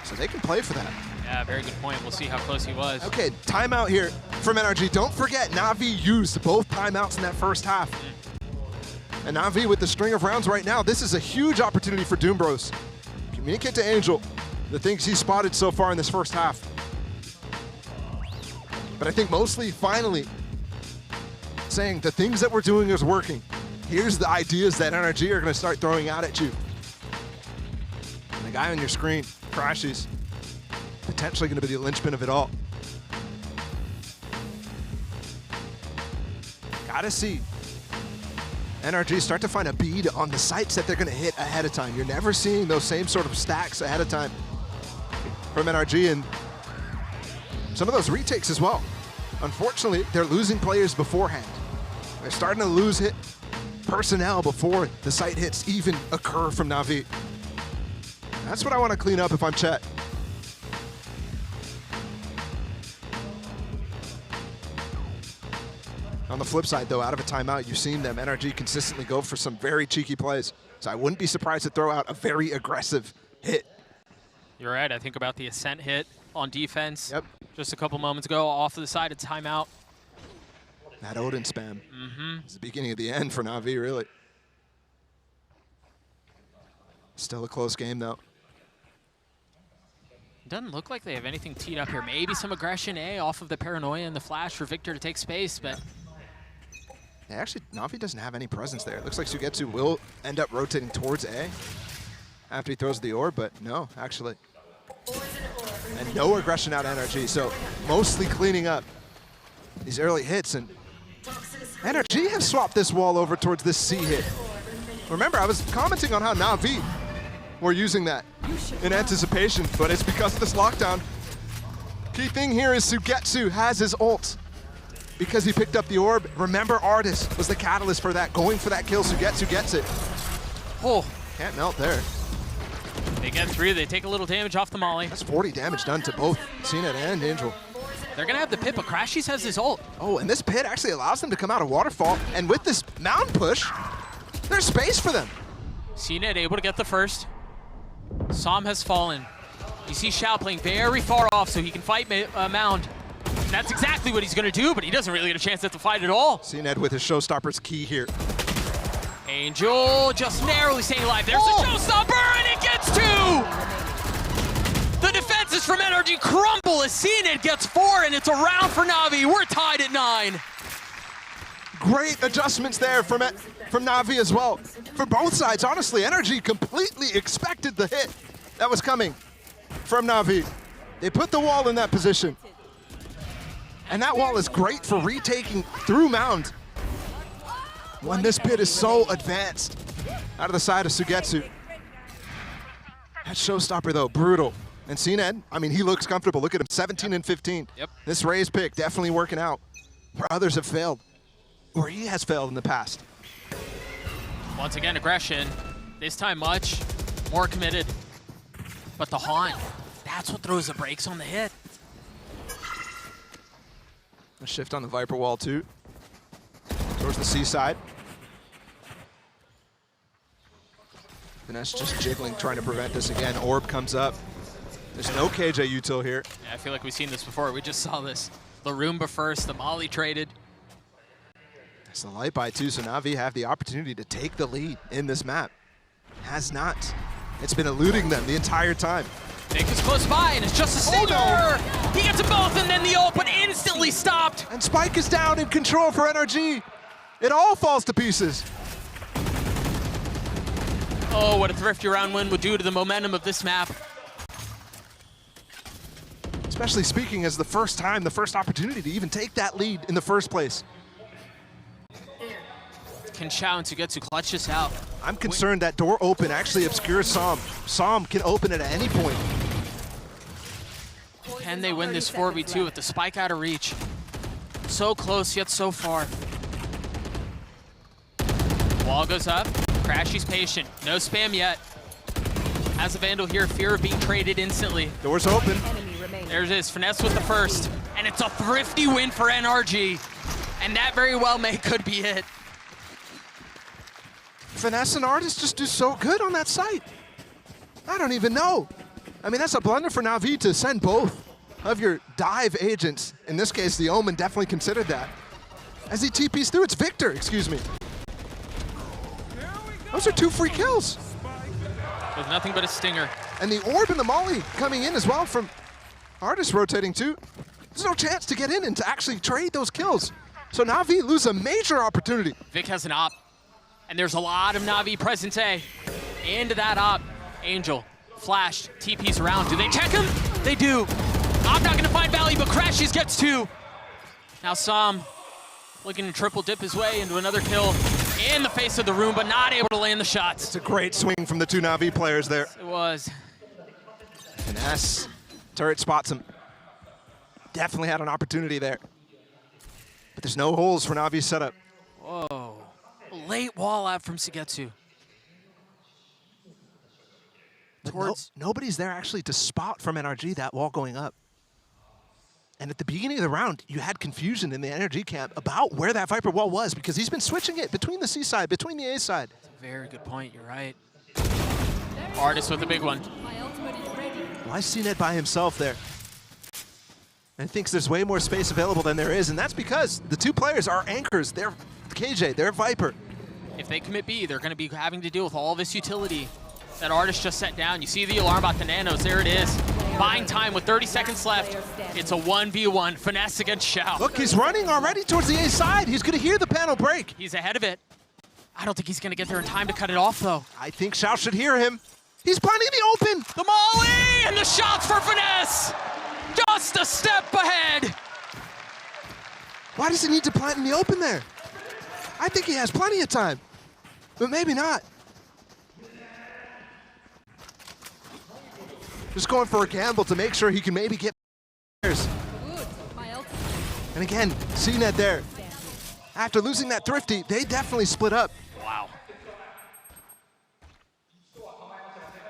So they can play for that. Yeah, very good point. We'll see how close he was. Okay, timeout here from NRG. Don't forget, Navi used both timeouts in that first half. And Navi with the string of rounds right now, this is a huge opportunity for Doom Bros. Communicate to Angel the things he spotted so far in this first half. But I think mostly, finally, saying the things that we're doing is working. Here's the ideas that NRG are going to start throwing out at you. And the guy on your screen, Crashies, potentially going to be the linchpin of it all. Gotta see NRG start to find a bead on the sites that they're going to hit ahead of time. You're never seeing those same sort of stacks ahead of time from NRG, and some of those retakes as well. Unfortunately, they're losing players beforehand. They're starting to lose hit personnel before the site hits even occur from Navi. That's what I want to clean up if I'm Chet. On the flip side, though, out of a timeout, you've seen them, NRG, consistently go for some very cheeky plays. So I wouldn't be surprised to throw out a very aggressive hit. You're right. I think about the Ascent hit on defense. Yep. Just a couple moments ago, off to the side of timeout. That Odin spam. It's the beginning of the end for Navi, really. Still a close game, though. Doesn't look like they have anything teed up here. Maybe some aggression, off of the paranoia and the flash for Victor to take space, but... Yeah, actually, Navi doesn't have any presence there. It looks like Sugetsu will end up rotating towards A after he throws the orb, but no, actually. And no aggression out of NRG, so mostly cleaning up these early hits. And NRG have swapped this wall over towards this C hit. Remember, I was commenting on how Navi were using that in anticipation, but it's because of this lockdown. Key thing here is Sugetsu has his ult because he picked up the orb. Remember, Artist was the catalyst for that, going for that kill. Sugetsu gets it. Oh, Can't melt there. They get through, they take a little damage off the molly. That's 40 damage done to both CNET and Angel. They're gonna have the pit, but Crashies has his ult. Oh, and this pit actually allows them to come out of waterfall, and with this mound push, there's space for them. CNET able to get the first. Som has fallen. You see Shao playing very far off so he can fight Mound. And that's exactly what he's gonna do, but he doesn't really get a chance at the fight at all. CNET with his showstopper's key here. Angel just narrowly staying alive. There's the showstopper, and it gets 2! The defenses from NRG crumble as CNET gets 4, and it's a round for NAVI. We're tied at 9. Great adjustments there from NAVI as well. For both sides, honestly, NRG completely expected the hit that was coming from NAVI. They put the wall in that position. And that wall is great for retaking through Mound when this pit is so advanced out of the side of Sugetsu. That showstopper though, brutal. And CNET, I mean, he looks comfortable. Look at him, 17 and 15. Yep. This Raze pick definitely working out where others have failed, or he has failed in the past. Once again, aggression. This time much more committed. But the haunt, that's what throws the brakes on the hit. A shift on the Viper wall too, towards the seaside. Finesse just jiggling, trying to prevent this again. Orb comes up. There's no KJ util here. Yeah, I feel like we've seen this before. We just saw this. The Roomba first, the Molly traded. It's the light buy too, so NAVI have the opportunity to take the lead in this map. Has not. It's been eluding them the entire time. Nick is close by, and it's just a stinger! no. He gets them both, and then the ult, but instantly stopped! And Spike is down in control for NRG. It all falls to pieces. Oh, what a thrifty round win would do to the momentum of this map. Especially speaking as the first opportunity to even take that lead in the first place. Can Shao and Sugetsu clutch this out? I'm concerned that door open actually obscures Som. Som can open it at any point. Can they win this 4v2 with the spike out of reach? So close, yet so far. Wall goes up. Crashy's patient. No spam yet. Has a Vandal here, fear of being traded instantly. Door's open. There it is, Finesse with the first. And it's a thrifty win for NRG. And that very well could be it. Finesse and Artist just do so good on that site. I don't even know. I mean, that's a blunder for NAVI to send both of your dive agents. In this case, the Omen definitely considered that. As he TPs through, it's Victor, excuse me. Those are 2 free kills. With nothing but a stinger. And the Orb and the Molly coming in as well from Artist rotating too. There's no chance to get in and to actually trade those kills. So NAVI lose a major opportunity. Vic has an op. And there's a lot of NAVI presence A. Into that op. Angel, flashed, TP's around. Do they check him? They do. Op not gonna find value, but Crashies gets 2. Now Som looking to triple dip his way into another kill in the face of the room, but not able to land the shots. It's a great swing from the 2 NAVI players there. It was. Finesse, turret spots him. Definitely had an opportunity there. But there's no holes for NAVI's setup. Whoa. Late wall out from Sugetsu. Nobody's there actually to spot from NRG that wall going up. And at the beginning of the round, you had confusion in the NRG camp about where that Viper wall was because he's been switching it between the C side, between the A side. That's a very good point, you're right. Artist with a big one. Why is CNET by himself there? And thinks there's way more space available than there is, and that's because the 2 players are anchors. They're KJ, they're Viper. If they commit B, they're going to be having to deal with all this utility that Artist just set down. You see the alarm about the nanos. There it is. Buying time with 30 seconds left. It's a 1v1. Finesse against Shao. Look, he's running already towards the A side. He's going to hear the panel break. He's ahead of it. I don't think he's going to get there in time to cut it off, though. I think Shao should hear him. He's planting the open. The Molly and the shots for Finesse. Just a step ahead. Why does he need to plant in the open there? I think he has plenty of time, but maybe not. Just going for a gamble to make sure he can maybe get players. And again, CNET there. After losing that thrifty, they definitely split up. Wow.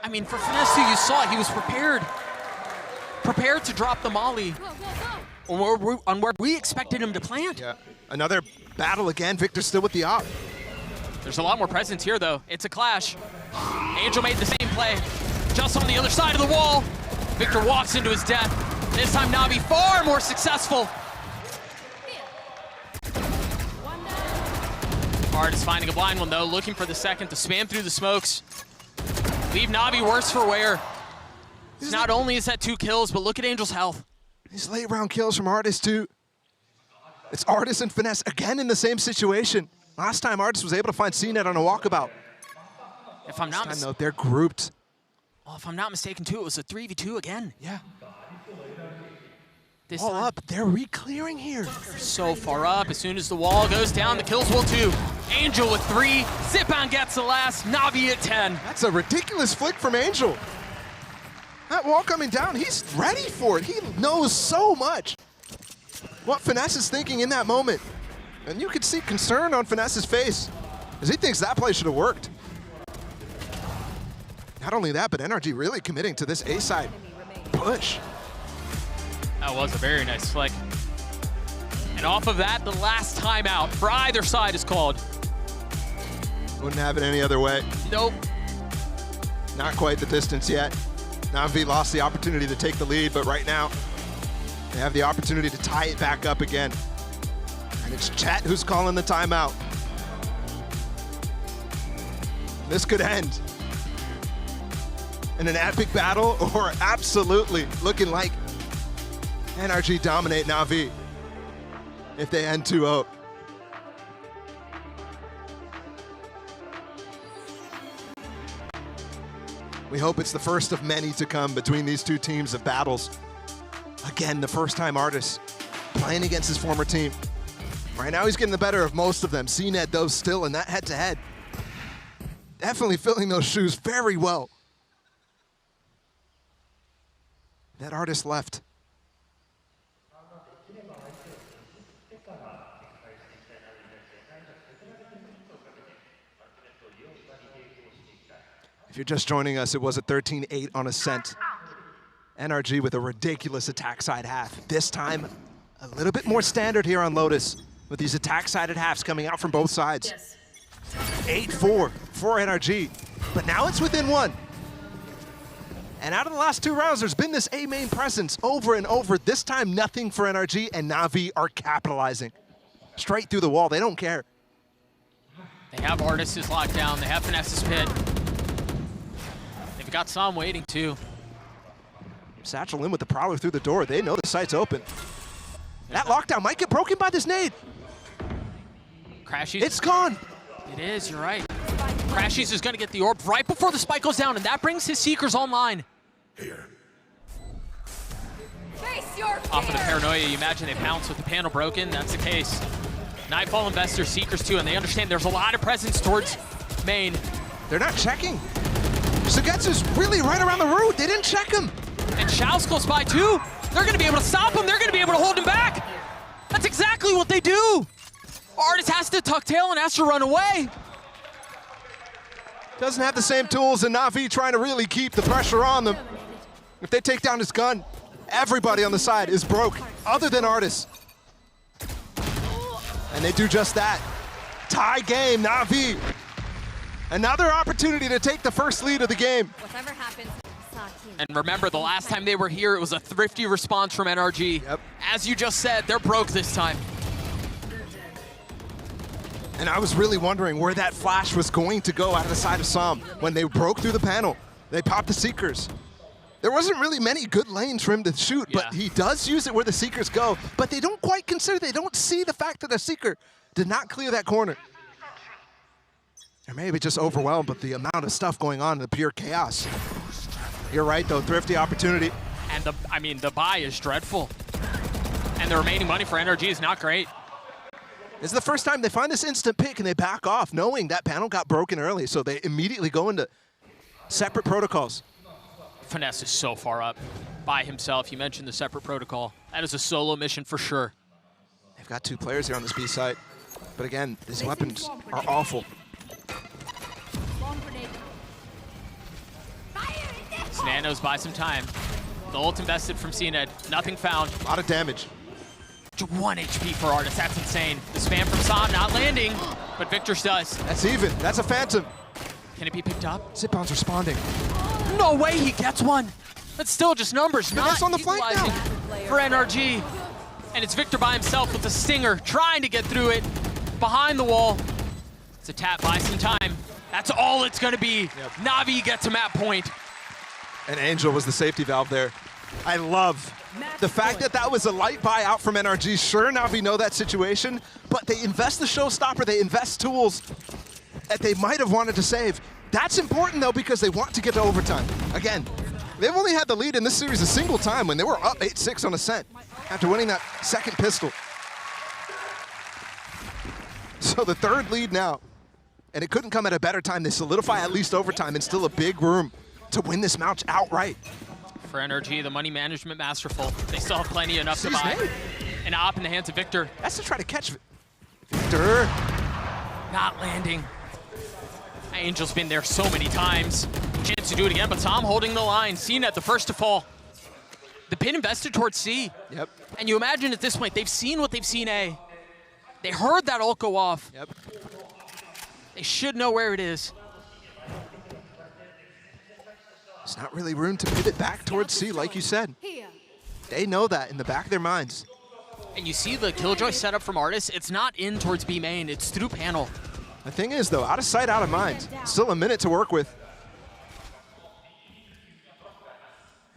I mean, for Finesse, you saw it. He was prepared to drop the molly on where we expected him to plant. Yeah, another battle again. Victor still with the op. There's a lot more presence here, though. It's a clash. Angel made the same play, just on the other side of the wall. Victor walks into his death. This time, Navi far more successful. Artist finding a blind one, though, looking for the second to spam through the smokes. Leave Navi worse for wear. Not only is that 2 kills, but look at Angel's health. These late round kills from Artist too. It's Artist and Finesse again in the same situation. Last time Artist was able to find CNET on a walkabout. If I'm not mistaken, they're grouped. Well, if I'm not mistaken too, it was a 3v2 again. Yeah. This All time, up, they're re-clearing here. they're so far up. As soon as the wall goes down, the kills will too. Angel with 3, Zipan gets the last, Navi at 10. That's a ridiculous flick from Angel. That wall coming down, he's ready for it. He knows so much what Finesse is thinking in that moment. And you could see concern on Finesse's face, as he thinks that play should have worked. Not only that, but NRG really committing to this A-side push. That was a very nice flick. And off of that, the last timeout for either side is called. Wouldn't have it any other way. Nope. Not quite the distance yet. NAVI lost the opportunity to take the lead, but right now, they have the opportunity to tie it back up again. And it's Chet who's calling the timeout. This could end in an epic battle, or absolutely looking like NRG dominate NAVI if they end 2-0. We hope it's the first of many to come between these two teams of battles. Again, the first time Artist playing against his former team. Right now he's getting the better of most of them. CNET though still in that head-to-head. Definitely filling those shoes very well. That Artist left. If you're just joining us, it was a 13-8 on Ascent. NRG with a ridiculous attack side half. This time, a little bit more standard here on Lotus with these attack-sided halves coming out from both sides. 8-4 for NRG, but now it's within 1. And out of the last 2 rounds, there's been this A main presence over and over. This time, nothing for NRG, and NAVI are capitalizing. Straight through the wall, they don't care. They have Artist's locked down, they have Finesse's pit. They've got some waiting too. Satchel in with the Prowler through the door. They know the site's open. That lockdown might get broken by this nade. Crashies. It's gone. It is, you're right. Crashies is gonna get the orb right before the spike goes down, and that brings his Seekers online. Face your Off of the fear. paranoia, you imagine they pounce with the panel broken. That's the case. Nightfall Investors, Seekers too, and they understand there's a lot of presence towards main. They're not checking. Sugetsu's really right around the root. They didn't check him. And Shao's close by too. They're gonna be able to stop him. They're gonna be able to hold him back. That's exactly what they do. Artist has to tuck tail and has to run away. Doesn't have the same tools, and NAVI trying to really keep the pressure on them. If they take down his gun, everybody on the side is broke, other than Artist. And they do just that. Tie game, NAVI. Another opportunity to take the first lead of the game. Whatever happens, And remember, the last time they were here, it was a thrifty response from NRG. Yep. As you just said, they're broke this time. And I was really wondering where that flash was going to go out of the side of Som. When they broke through the panel, they popped the Seekers. There wasn't really many good lanes for him to shoot, but he does use it where the Seekers go. But they don't quite consider, they don't see the fact that a Seeker did not clear that corner. Or maybe just overwhelmed with the amount of stuff going on in the pure chaos. You're right though, thrifty opportunity. And the buy is dreadful. And the remaining money for NRG is not great. This is the first time they find this instant pick and they back off knowing that panel got broken early, so they immediately go into separate protocols. Finesse is so far up by himself. You mentioned the separate protocol. That is a solo mission for sure. They've got 2 players here on this B site. But again, these weapons are awful. Bomb grenade. Fire! nanos buy some time. The ult invested from CNED, nothing found. A lot of damage. 1 HP for Artis, that's insane. The spam from Sam not landing, but Victor's does. That's even. That's a Phantom. Can it be picked up? Zip-On's responding. No way he gets one. But still just numbers, not on the flank now. equalizing for NRG. And it's Victor by himself with the stinger, trying to get through it. Behind the wall. It's a tap, buy some time. That's all it's gonna be. Yep. Navi gets a map point. And Angel was the safety valve there. I love the fact that that was a light buyout from NRG. Sure, Navi know that situation, but they invest the showstopper, they invest tools that they might have wanted to save. That's important though, because they want to get to overtime. Again, they've only had the lead in this series a single time when they were up 8-6 on Ascent after winning that second pistol. So the third lead now, and it couldn't come at a better time. They solidify at least overtime and still a big room to win this match outright. For NRG, the money management masterful. They still have plenty enough to buy. An op in the hands of Victor. That's to try to catch Victor. Not landing. Angel's been there so many times. Chance to do it again, but Tom holding the line. CNED the first to fall. The pin invested towards C. Yep. And you imagine at this point, they've seen what they've seen A. They heard that ult go off. Yep. They should know where it is. There's not really room to pivot back towards C, like you said. They know that in the back of their minds. And you see the Killjoy setup from Artis. It's not in towards B main. It's through panel. The thing is, though, out of sight, out of mind. Still a minute to work with.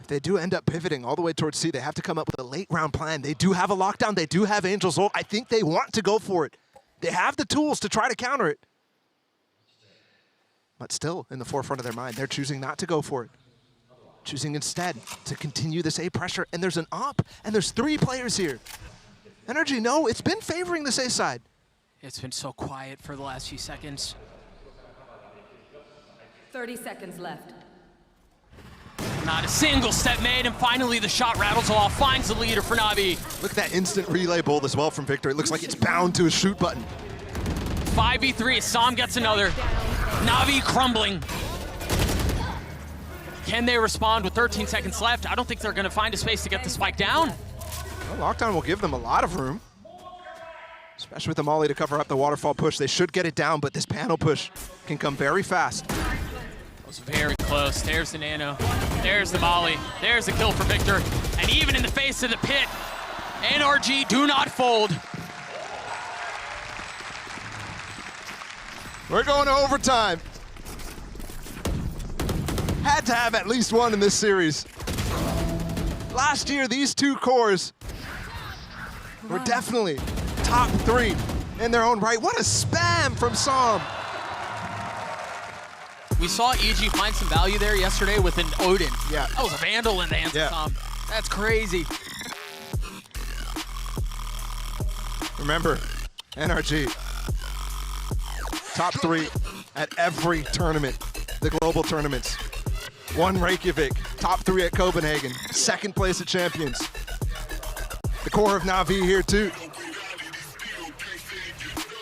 If they do end up pivoting all the way towards C, they have to come up with a late round plan. They do have a lockdown. They do have Angel's ult. I think they want to go for it. They have the tools to try to counter it. But still, in the forefront of their mind, they're choosing not to go for it. Choosing instead to continue this A pressure. And there's an op, and there's 3 players here. NRG, no, it's been favoring this A side. It's been so quiet for the last few seconds. 30 seconds left. Not a single step made, and finally the shot rattles off, finds the leader for Navi. Look at that instant relay bolt as well from Victor. It looks like it's bound to a shoot button. 5v3, Sam gets another. Navi crumbling. Can they respond with 13 seconds left? I don't think they're gonna find a space to get the spike down. Well, lockdown will give them a lot of room, especially with the molly to cover up the waterfall push. They should get it down, but this panel push can come very fast. That was very close. There's the nano. There's the molly. There's the kill for Victor. And even in the face of the pit, NRG do not fold. We're going to overtime. Had to have at least one in this series. Last year, these 2 cores were definitely top 3 in their own right. What a spam from Som. We saw EG find some value there yesterday with an Odin. Yeah. That was a Vandal in the hands of Som. That's crazy. Remember, NRG, top 3 at every tournament, the global tournaments. 1 Reykjavik, top 3 at Copenhagen, 2nd place at Champions. The core of Navi here too.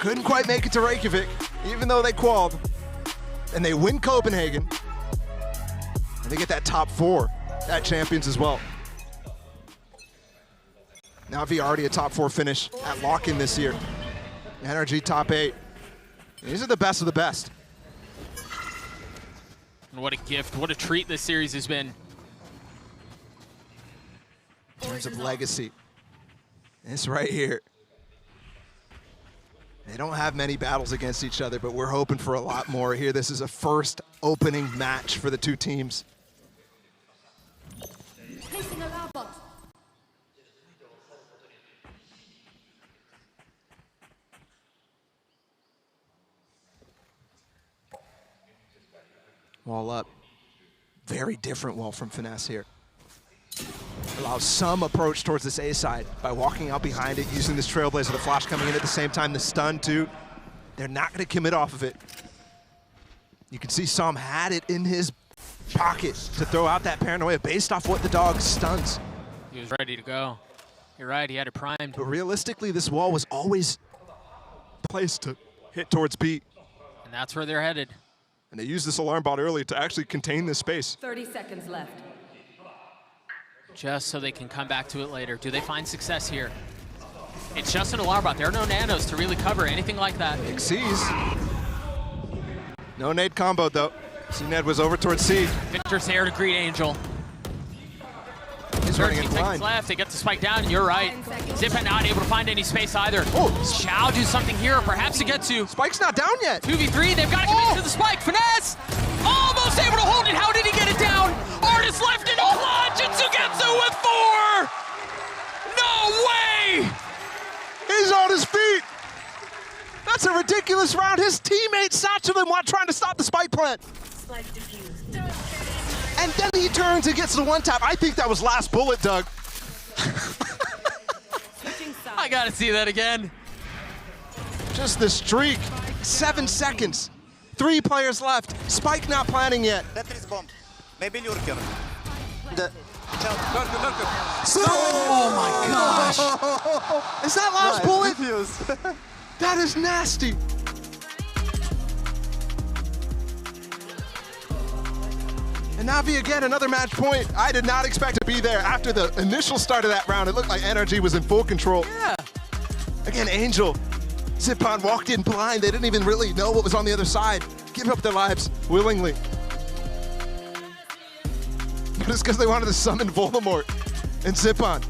Couldn't quite make it to Reykjavik, even though they qualified. And they win Copenhagen. And they get that top 4 at Champions as well. Navi already a top 4 finish at lock-in this year. NRG top 8. These are the best of the best. And what a gift, what a treat this series has been. In terms of legacy, this right here. They don't have many battles against each other, but we're hoping for a lot more here. This is a first opening match for the 2 teams. Placing alarm bot. Wall up. Very different wall from Finesse here. Allows some approach towards this A side by walking out behind it, using this Trailblazer, the flash coming in at the same time, the stun too. They're not going to commit off of it. You can see Som had it in his pocket to throw out that paranoia based off what the dog stuns. He was ready to go. You're right, he had it primed. But realistically, this wall was always placed to hit towards B. And that's where they're headed. And they used this alarm bot early to actually contain this space. 30 seconds left. just so they can come back to it later. Do they find success here? It's just an alarm bot. There are no nanos to really cover anything like that. Big C's. No nade combo though. CNED was over towards C. Victor's there to greet Angel. He's running 13 in seconds blind. left. They get the spike down, and you're right. Zipa not able to find any space either. Oh. Xiao do something here, perhaps to get to. Spike's not down yet. 2v3, they've got to commit to the spike. Finesse! Almost able to hold it. How did he get it down? Artist left it all clutch, and Sugetsu with 4! No way! He's on his feet. That's a ridiculous round. His teammates satcheled him while trying to stop the spike plant. And then he turns and gets the one tap. I think that was last bullet, Doug. I gotta see that again. Just the streak. 7 seconds. 3 players left. Spike not planning yet. That is bomb. Maybe lurker. Oh my gosh. Is that last bullet? That is nasty. And NAVI again, another match point. I did not expect to be there. After the initial start of that round, it looked like NRG was in full control. Yeah. Again, Angel, Zipan walked in blind. They didn't even really know what was on the other side. Give up their lives willingly. But it's because they wanted to summon Voldemort and Zipan.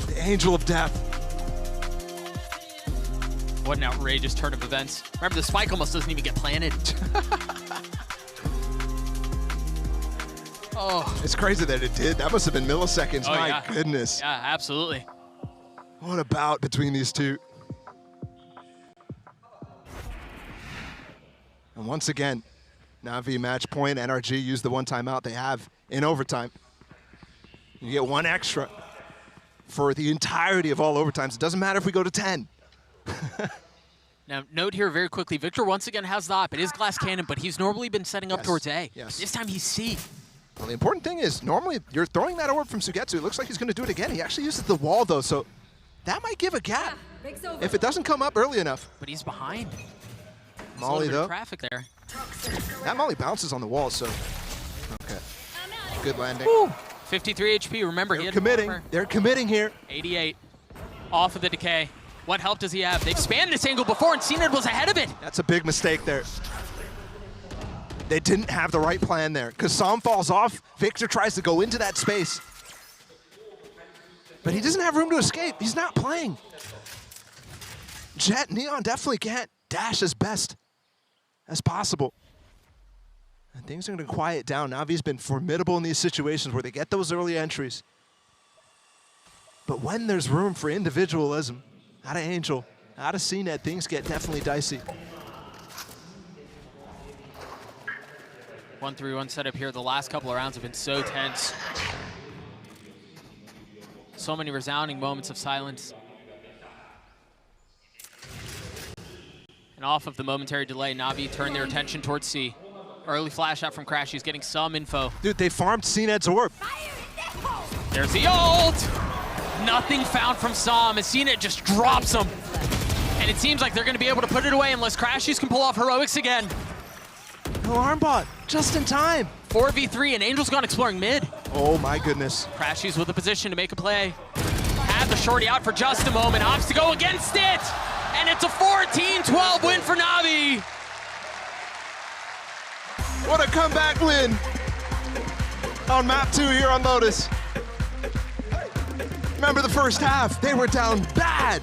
The Angel of Death. What an outrageous turn of events. Remember, the spike almost doesn't even get planted. Oh. It's crazy that it did. That must have been milliseconds. Oh, My yeah. goodness. Yeah, absolutely. What a bout between these two. And once again, NAVI match point. NRG used the one timeout they have in overtime. You get 1 extra for the entirety of all overtimes. It doesn't matter if we go to 10. Now, note here very quickly, Victor once again has the op. It is glass cannon, but he's normally been setting up towards A. Yes. This time he's C. Well, the important thing is, normally you're throwing that orb from Sugetsu. It looks like he's going to do it again. He actually uses the wall, though, so that might give a gap if it doesn't come up early enough. But he's behind. Molly, though. Traffic there. That Molly bounces on the wall, so okay. Good landing. Woo. 53 HP. Remember, he had Committing. They're committing here. 88. Off of the decay. What help does he have? They've spanned this angle before, and CNED was ahead of it. That's a big mistake there. They didn't have the right plan there, because Psalm falls off. Victor tries to go into that space. But he doesn't have room to escape. He's not playing. Jet, Neon definitely can't dash as best as possible. And things are going to quiet down. Navi's been formidable in these situations where they get those early entries. But when there's room for individualism, out of Angel, out of CNED, things get definitely dicey. 1-3-1 setup here. The last couple of rounds have been so tense. So many resounding moments of silence. And off of the momentary delay, NAVI turned their attention towards C. Early flash out from Crash. He's getting some info. Dude, they farmed CNED's orb. There's the ult! Nothing found from Psalm as CNED just drops him. And it seems like they're going to be able to put it away unless Crashies can pull off heroics again. No armbot, just in time. 4v3 and Angel's gone exploring mid. Oh my goodness. Crashies with a position to make a play. Had the shorty out for just a moment. Opts to go against it. And it's a 14-12 win for NAVI. What a comeback win on map 2 here on Lotus. Remember the first half, they were down bad.